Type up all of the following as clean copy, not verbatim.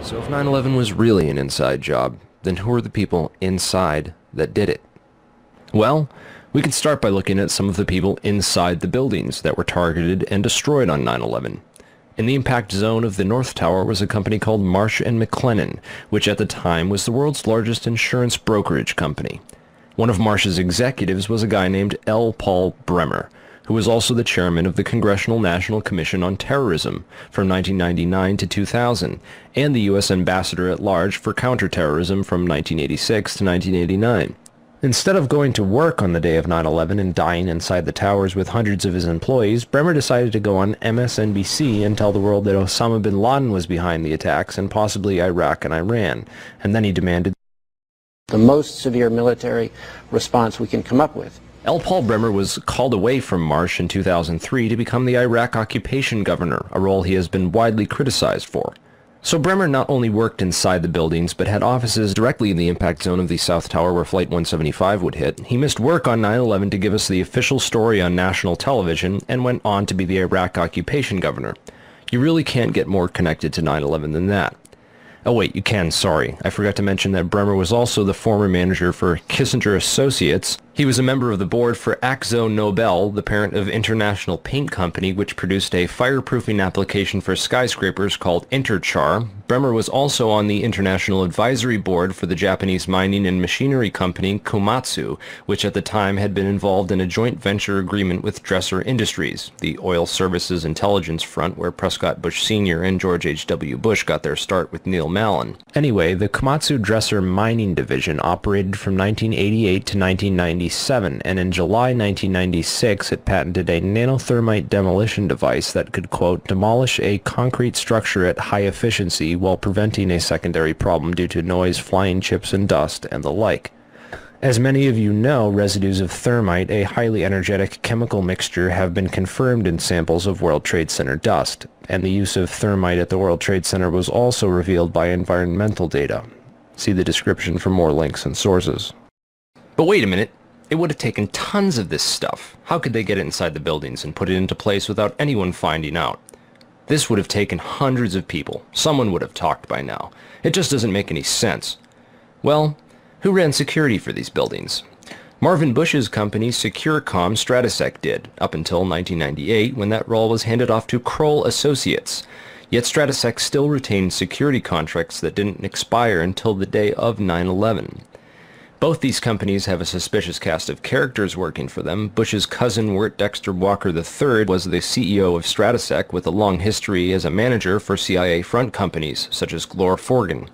So if 9/11 was really an inside job, then who are the people inside that did it? Well, we can start by looking at some of the people inside the buildings that were targeted and destroyed on 9/11. In the impact zone of the North Tower was a company called Marsh & McLennan, which at the time was the world's largest insurance brokerage company. One of Marsh's executives was a guy named L. Paul Bremer, who was also the chairman of the Congressional National Commission on Terrorism from 1999 to 2000, and the U.S. ambassador at large for counterterrorism from 1986 to 1989. Instead of going to work on the day of 9/11 and dying inside the towers with hundreds of his employees, Bremer decided to go on MSNBC and tell the world that Osama bin Laden was behind the attacks and possibly Iraq and Iran, and then he demanded the most severe military response we can come up with. L. Paul Bremer was called away from Marsh in 2003 to become the Iraq occupation governor, a role he has been widely criticized for. So Bremer not only worked inside the buildings, but had offices directly in the impact zone of the South Tower where Flight 175 would hit. He missed work on 9/11 to give us the official story on national television, and went on to be the Iraq occupation governor. You really can't get more connected to 9/11 than that. Oh wait, you can, sorry. I forgot to mention that Bremer was also the former manager for Kissinger Associates. He was a member of the board for Akzo Nobel, the parent of International Paint Company, which produced a fireproofing application for skyscrapers called Interchar. Bremer was also on the International Advisory Board for the Japanese mining and machinery company Komatsu, which at the time had been involved in a joint venture agreement with Dresser Industries, the oil services intelligence front where Prescott Bush Sr. and George H.W. Bush got their start with Neil Mallon. Anyway, the Komatsu Dresser mining division operated from 1988 to 1997, and in July 1996 it patented a nanothermite demolition device that could, quote, demolish a concrete structure at high efficiency while preventing a secondary problem due to noise, flying chips and dust, and the like. As many of you know, residues of thermite, a highly energetic chemical mixture, have been confirmed in samples of World Trade Center dust, and the use of thermite at the World Trade Center was also revealed by environmental data. See the description for more links and sources. But wait a minute. It would have taken tons of this stuff. How could they get it inside the buildings and put it into place without anyone finding out? This would have taken hundreds of people. Someone would have talked by now. It just doesn't make any sense. Well, who ran security for these buildings? Marvin Bush's company Securicom Stratesec did, up until 1998 when that role was handed off to Kroll Associates. Yet Stratesec still retained security contracts that didn't expire until the day of 9/11. Both these companies have a suspicious cast of characters working for them. Bush's cousin Wirt Dexter Walker III was the CEO of Stratesec with a long history as a manager for CIA front companies such as Glor Forgan.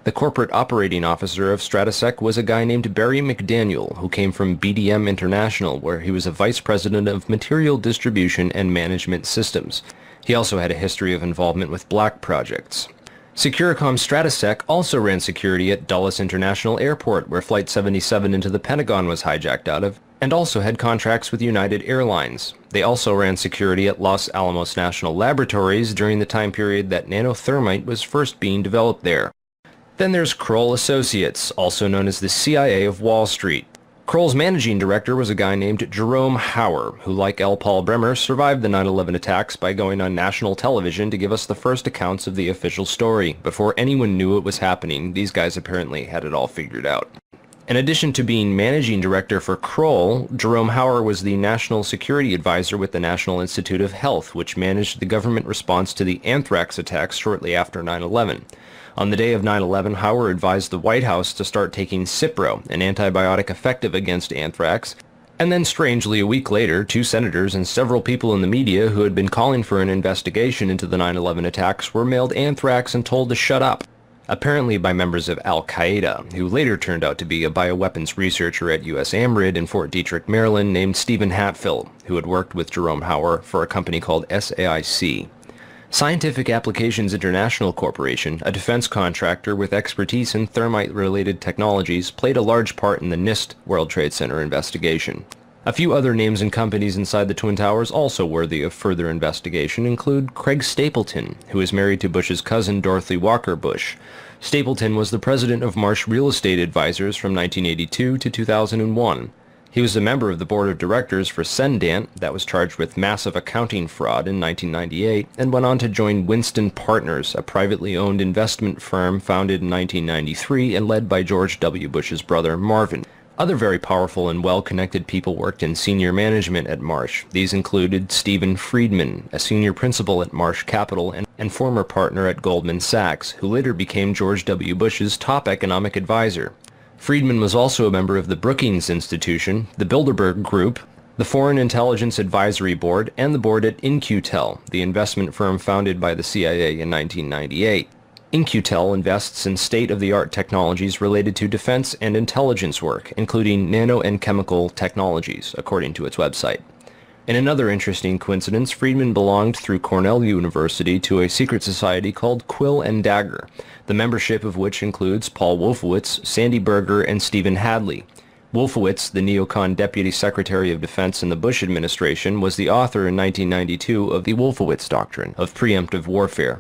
The corporate operating officer of Stratesec was a guy named Barry McDaniel, who came from BDM International, where he was a vice president of material distribution and management systems. He also had a history of involvement with black projects. Securicom Stratesec also ran security at Dulles International Airport, where Flight 77 into the Pentagon was hijacked out of, and also had contracts with United Airlines. They also ran security at Los Alamos National Laboratories during the time period that nanothermite was first being developed there. Then there's Kroll Associates, also known as the CIA of Wall Street. Kroll's managing director was a guy named Jerome Hauer, who, like L. Paul Bremer, survived the 9/11 attacks by going on national television to give us the first accounts of the official story. Before anyone knew it was happening, these guys apparently had it all figured out. In addition to being managing director for Kroll, Jerome Hauer was the national security advisor with the National Institute of Health, which managed the government response to the anthrax attacks shortly after 9/11. On the day of 9/11, Hauer advised the White House to start taking Cipro, an antibiotic effective against anthrax, and then strangely a week later, 2 senators and several people in the media who had been calling for an investigation into the 9/11 attacks were mailed anthrax and told to shut up, apparently by members of Al-Qaeda, who later turned out to be a bioweapons researcher at U.S. AMRID in Fort Detrick, Maryland, named Stephen Hatfield, who had worked with Jerome Hauer for a company called SAIC. Scientific Applications International Corporation, a defense contractor with expertise in thermite-related technologies, played a large part in the NIST World Trade Center investigation. A few other names and companies inside the Twin Towers also worthy of further investigation include Craig Stapleton, who is married to Bush's cousin Dorothy Walker Bush. Stapleton was the president of Marsh Real Estate Advisors from 1982 to 2001. He was a member of the board of directors for Cendant, that was charged with massive accounting fraud in 1998, and went on to join Winston Partners, a privately owned investment firm founded in 1993 and led by George W. Bush's brother Marvin. Other very powerful and well-connected people worked in senior management at Marsh. These included Stephen Friedman, a senior principal at Marsh Capital and former partner at Goldman Sachs, who later became George W. Bush's top economic advisor. Friedman was also a member of the Brookings Institution, the Bilderberg Group, the Foreign Intelligence Advisory Board, and the board at In-Q-Tel, the investment firm founded by the CIA in 1998. In-Q-Tel invests in state-of-the-art technologies related to defense and intelligence work, including nano and chemical technologies, according to its website. In another interesting coincidence, Friedman belonged through Cornell University to a secret society called Quill and Dagger, the membership of which includes Paul Wolfowitz, Sandy Berger, and Stephen Hadley. Wolfowitz, the neocon Deputy Secretary of Defense in the Bush administration, was the author in 1992 of the Wolfowitz Doctrine of preemptive warfare.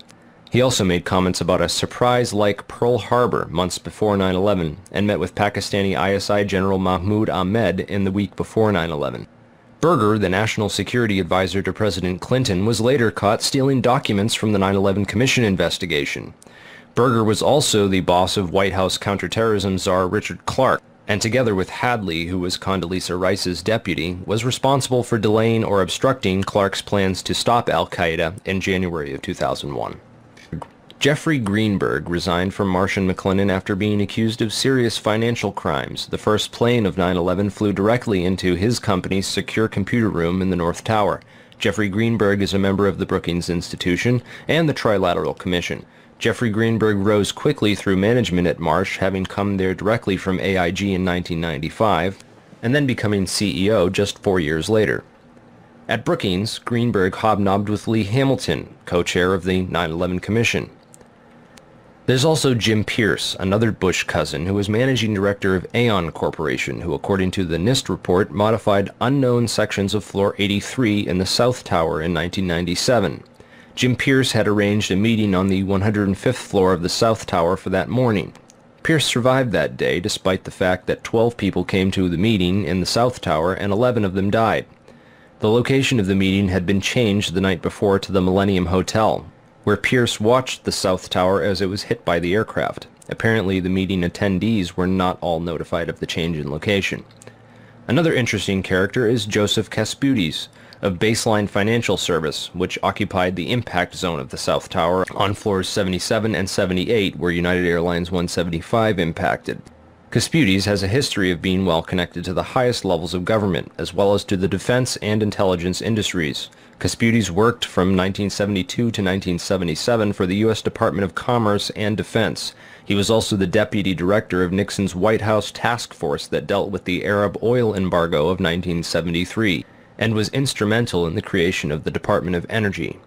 He also made comments about a surprise-like Pearl Harbor months before 9/11 and met with Pakistani ISI General Mahmoud Ahmed in the week before 9/11. Berger, the national security advisor to President Clinton, was later caught stealing documents from the 9/11 Commission investigation. Berger was also the boss of White House counterterrorism czar Richard Clarke, and together with Hadley, who was Condoleezza Rice's deputy, was responsible for delaying or obstructing Clarke's plans to stop al-Qaeda in January of 2001. Jeffrey Greenberg resigned from Marsh & McLennan after being accused of serious financial crimes. The first plane of 9/11 flew directly into his company's secure computer room in the North Tower. Jeffrey Greenberg is a member of the Brookings Institution and the Trilateral Commission. Jeffrey Greenberg rose quickly through management at Marsh, having come there directly from AIG in 1995, and then becoming CEO just 4 years later. At Brookings, Greenberg hobnobbed with Lee Hamilton, co-chair of the 9/11 Commission. There's also Jim Pierce, another Bush cousin, who was managing director of Aon Corporation, who, according to the NIST report, modified unknown sections of Floor 83 in the South Tower in 1997. Jim Pierce had arranged a meeting on the 105th floor of the South Tower for that morning. Pierce survived that day, despite the fact that 12 people came to the meeting in the South Tower and 11 of them died. The location of the meeting had been changed the night before to the Millennium Hotel, where Pierce watched the South Tower as it was hit by the aircraft. Apparently, the meeting attendees were not all notified of the change in location. Another interesting character is Joseph Kasputis of Baseline Financial Service, which occupied the impact zone of the South Tower on floors 77 and 78, where United Airlines 175 impacted. Kasputis has a history of being well connected to the highest levels of government, as well as to the defense and intelligence industries. Kasputis worked from 1972 to 1977 for the U.S. Department of Commerce and Defense. He was also the deputy director of Nixon's White House task force that dealt with the Arab oil embargo of 1973, and was instrumental in the creation of the Department of Energy.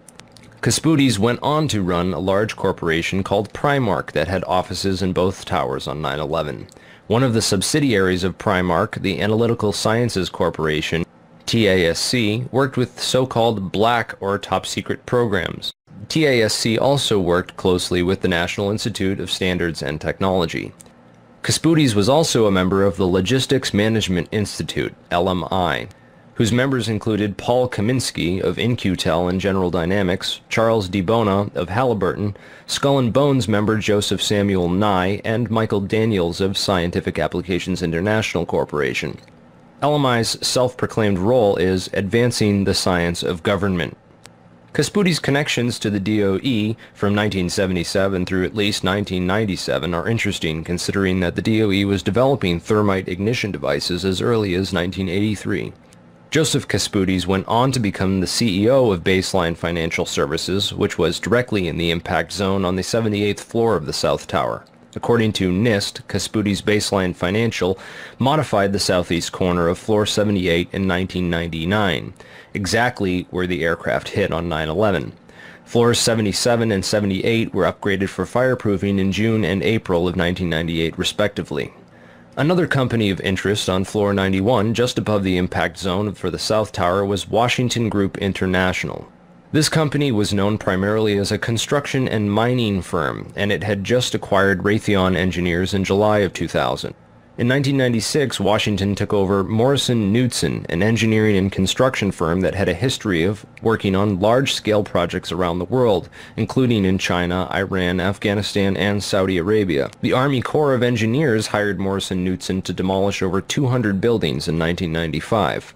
Kasputis went on to run a large corporation called Primark that had offices in both towers on 9/11. One of the subsidiaries of Primark, the Analytical Sciences Corporation, TASC, worked with so-called black or top-secret programs. TASC also worked closely with the National Institute of Standards and Technology. Kasputis was also a member of the Logistics Management Institute, LMI, whose members included Paul Kaminsky of In-Q-Tel and General Dynamics, Charles DiBona of Halliburton, Skull and Bones member Joseph Samuel Nye, and Michael Daniels of Scientific Applications International Corporation. LMI's self-proclaimed role is advancing the science of government. Kasputis' connections to the DOE from 1977 through at least 1997 are interesting, considering that the DOE was developing thermite ignition devices as early as 1983. Joseph Kasputis went on to become the CEO of Baseline Financial Services, which was directly in the impact zone on the 78th floor of the South Tower. According to NIST, Kasputis' Baseline Financial modified the southeast corner of Floor 78 in 1999, exactly where the aircraft hit on 9/11. Floors 77 and 78 were upgraded for fireproofing in June and April of 1998, respectively. Another company of interest on Floor 91, just above the impact zone for the South Tower, was Washington Group International. This company was known primarily as a construction and mining firm, and it had just acquired Raytheon Engineers in July of 2000. In 1996, Washington took over Morrison Knudsen, an engineering and construction firm that had a history of working on large-scale projects around the world, including in China, Iran, Afghanistan, and Saudi Arabia. The Army Corps of Engineers hired Morrison Knudsen to demolish over 200 buildings in 1995.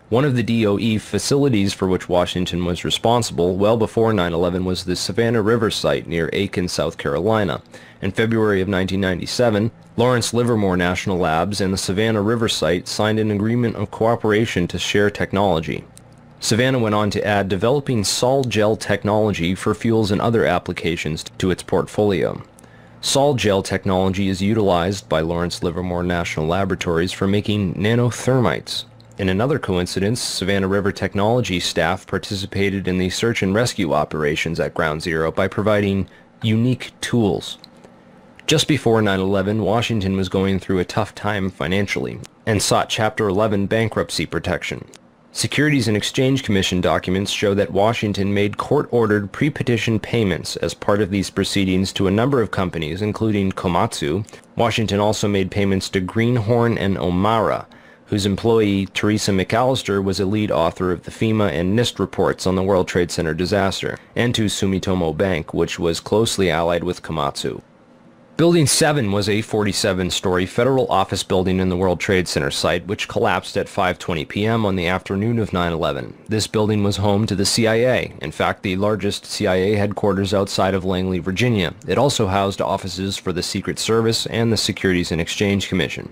One of the DOE facilities for which Washington was responsible well before 9/11 was the Savannah River site near Aiken, South Carolina. In February of 1997, Lawrence Livermore National Labs and the Savannah River site signed an agreement of cooperation to share technology. Savannah went on to add developing sol gel technology for fuels and other applications to its portfolio. Sol gel technology is utilized by Lawrence Livermore National Laboratories for making nanothermites. In another coincidence, Savannah River Technology staff participated in the search and rescue operations at Ground Zero by providing unique tools. Just before 9/11, Washington was going through a tough time financially and sought Chapter 11 bankruptcy protection. Securities and Exchange Commission documents show that Washington made court-ordered pre-petition payments as part of these proceedings to a number of companies, including Komatsu. Washington also made payments to Greenhorn and Omara, whose employee, Teresa McAllister, was a lead author of the FEMA and NIST reports on the World Trade Center disaster, and to Sumitomo Bank, which was closely allied with Komatsu. Building 7 was a 47-story federal office building in the World Trade Center site, which collapsed at 5:20 p.m. on the afternoon of 9/11. This building was home to the CIA, in fact the largest CIA headquarters outside of Langley, Virginia. It also housed offices for the Secret Service and the Securities and Exchange Commission.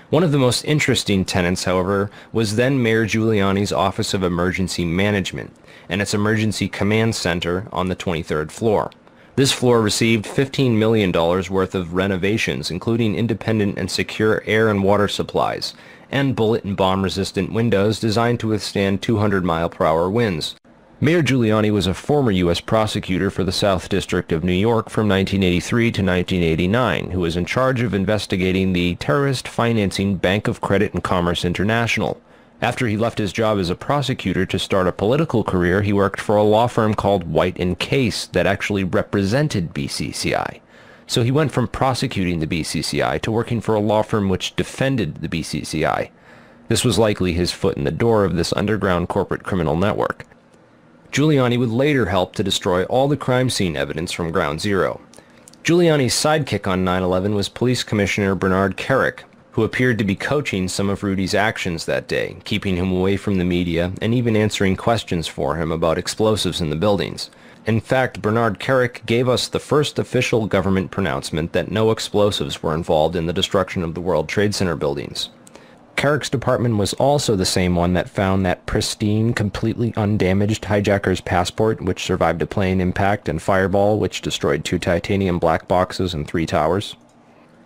One of the most interesting tenants, however, was then Mayor Giuliani's Office of Emergency Management and its Emergency Command Center on the 23rd floor. This floor received $15 million worth of renovations, including independent and secure air and water supplies, and bullet and bomb-resistant windows designed to withstand 200-mile-per-hour winds. Mayor Giuliani was a former U.S. prosecutor for the South District of New York from 1983 to 1989, who was in charge of investigating the terrorist financing Bank of Credit and Commerce International. After he left his job as a prosecutor to start a political career, he worked for a law firm called White & Case that actually represented BCCI. So he went from prosecuting the BCCI to working for a law firm which defended the BCCI. This was likely his foot in the door of this underground corporate criminal network. Giuliani would later help to destroy all the crime scene evidence from Ground Zero. Giuliani's sidekick on 9/11 was Police Commissioner Bernard Kerik, who appeared to be coaching some of Rudy's actions that day, keeping him away from the media and even answering questions for him about explosives in the buildings. In fact, Bernard Kerik gave us the first official government pronouncement that no explosives were involved in the destruction of the World Trade Center buildings. Kerik's department was also the same one that found that pristine, completely undamaged hijacker's passport, which survived a plane impact, and Fireball, which destroyed 2 titanium black boxes and 3 towers.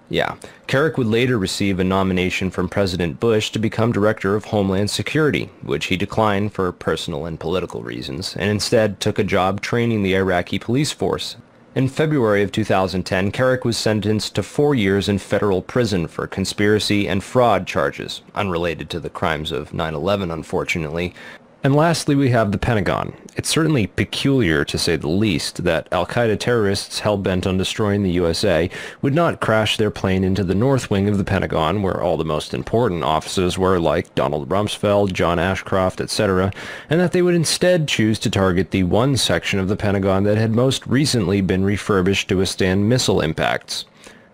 Yeah, Kerik would later receive a nomination from President Bush to become Director of Homeland Security, which he declined for personal and political reasons, and instead took a job training the Iraqi police force. In February of 2010, Kerik was sentenced to 4 years in federal prison for conspiracy and fraud charges, unrelated to the crimes of 9/11, unfortunately. And lastly, we have the Pentagon. It's certainly peculiar, to say the least, that al-Qaeda terrorists hell-bent on destroying the USA would not crash their plane into the north wing of the Pentagon, where all the most important offices were, like Donald Rumsfeld, John Ashcroft, etc., and that they would instead choose to target the one section of the Pentagon that had most recently been refurbished to withstand missile impacts.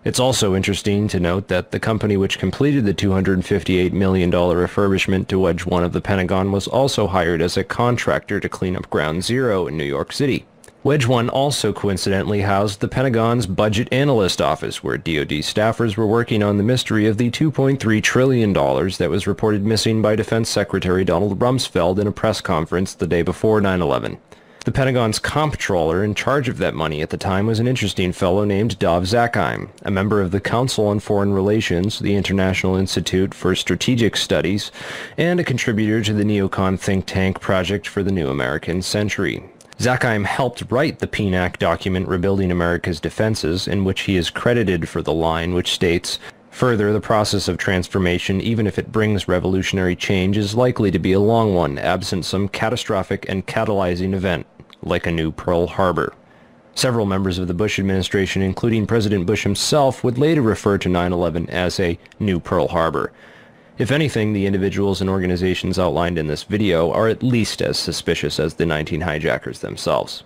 It's also interesting to note that the company which completed the $258 million refurbishment to Wedge 1 of the Pentagon was also hired as a contractor to clean up Ground Zero in New York City. Wedge 1 also coincidentally housed the Pentagon's Budget Analyst Office, where DoD staffers were working on the mystery of the $2.3 trillion that was reported missing by Defense Secretary Donald Rumsfeld in a press conference the day before 9/11. The Pentagon's comptroller in charge of that money at the time was an interesting fellow named Dov Zakheim, a member of the Council on Foreign Relations, the International Institute for Strategic Studies, and a contributor to the neocon think tank Project for the New American Century. Zakheim helped write the PNAC document Rebuilding America's Defenses, in which he is credited for the line which states, "Further, the process of transformation, even if it brings revolutionary change, is likely to be a long one, absent some catastrophic and catalyzing event, like a new Pearl Harbor." Several members of the Bush administration, including President Bush himself, would later refer to 9/11 as a new Pearl Harbor. If anything, the individuals and organizations outlined in this video are at least as suspicious as the 19 hijackers themselves.